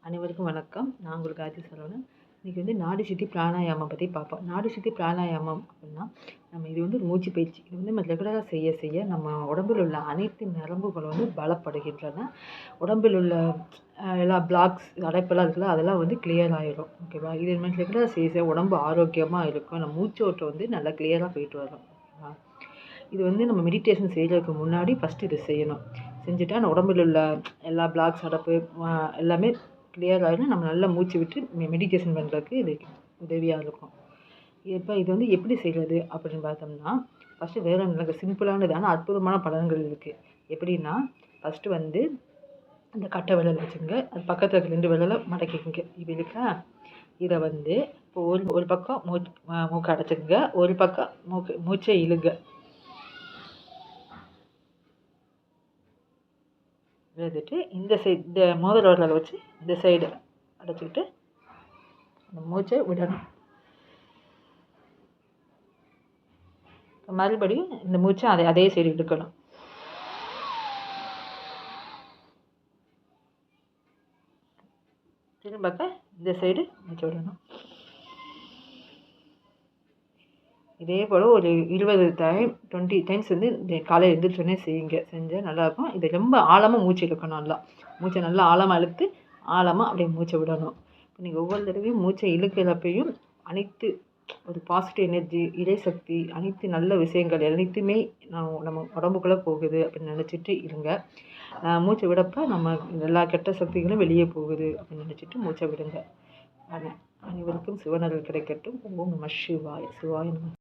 அனைவருக்கும் வணக்கம். நான் உங்களுக்கு ஆதி சரவணன். இன்றைக்கி வந்து நாடி சுத்தி பிராணாயாமம் பற்றி பார்ப்போம். நாடி சுத்தி பிராணாயாமம் அப்படின்னா இது வந்து ஒரு மூச்சு பயிற்சி. இது வந்து நம்ம ரெகுலராக செய்ய செய்ய நம்ம உடம்பில் உள்ள அனைத்து நரம்புகள் வந்து பலப்படுகின்றன. உடம்பில் உள்ள எல்லா பிளாக்ஸ் அடைப்பெல்லாம் இருக்குல்ல, அதெல்லாம் வந்து கிளியர் ஆகிடும். ஓகேவா? இது நம்ம ரெகுலராக செய்ய செய்ய உடம்பு ஆரோக்கியமாக இருக்கும். நம்ம மூச்சு ஓட்டம் வந்து நல்லா கிளியராக போயிட்டு வரும். ஓகேவா? இது வந்து நம்ம மெடிடேஷன் செய்கிறதுக்கு முன்னாடி ஃபஸ்ட்டு இதை செய்யணும். செஞ்சுட்டா நம்ம உடம்பில் உள்ள எல்லா பிளாக்ஸ் அடைப்பு எல்லாமே கிளியர் ஆகிடும். நம்ம நல்லா மூச்சு விட்டு மெடிடேஷன் பண்ணுறதுக்கு இது உதவியாக இருக்கும். இப்போ இது வந்து எப்படி செய்கிறது அப்படின்னு பார்த்தோம்னா, ஃபஸ்ட்டு வேறு எனக்கு சிம்பிளானது ஆனால் அற்புதமான பலன்கள் இருக்குது. எப்படின்னா, ஃபஸ்ட்டு வந்து அந்த கட்டை விரல் வச்சுங்க, அது பக்கத்தில் இருக்க 2 விரலை மடக்கிக்கோங்க. இப்படி இருக்கா? இதை வந்து இப்போ ஒரு பக்கம் மூக்கை அடைச்சிக்கங்க, ஒரு பக்கம் மூச்சை இழுங்க. எழுதிட்டு இந்த சைடு இந்த மோதிர விரலை வச்சு இந்த சைடு அடைச்சிக்கிட்டு அந்த மூச்சை விடணும். மறுபடியும் இந்த மூச்சை அதே சைடு இழுக்கணும். திரும்ப இந்த சைடு மூச்சை விடணும். இதே போல் ஒரு 20 டைம்ஸ் வந்து இந்த காலையில் எழுந்திரிச்சோடனே செஞ்சால் நல்லாயிருக்கும். இது ரொம்ப ஆழமாக மூச்சு இழுக்கணும். நல்லா மூச்சை நல்லா ஆழமாக இழுத்து ஆழமாக அப்படியே மூச்சை விடணும். இப்போ நீங்கள் ஒவ்வொரு தடவையும் மூச்சை இழுக்கிறப்பையும் அனைத்து ஒரு பாசிட்டிவ் எனர்ஜி, இறைசக்தி, அனைத்து நல்ல விஷயங்கள் அனைத்துமே நம்ம உடம்புக்குள்ளே போகுது அப்படின்னு நினச்சிட்டு இருங்க. மூச்சை விடப்போ நம்ம எல்லா கெட்ட சக்திகளும் வெளியே போகுது அப்படின்னு நினச்சிட்டு மூச்சை விடுங்க. அனைவருக்கும் சிவனருள் கிடைக்கட்டும். ஓம் நம சிவாய. சிவாய நம.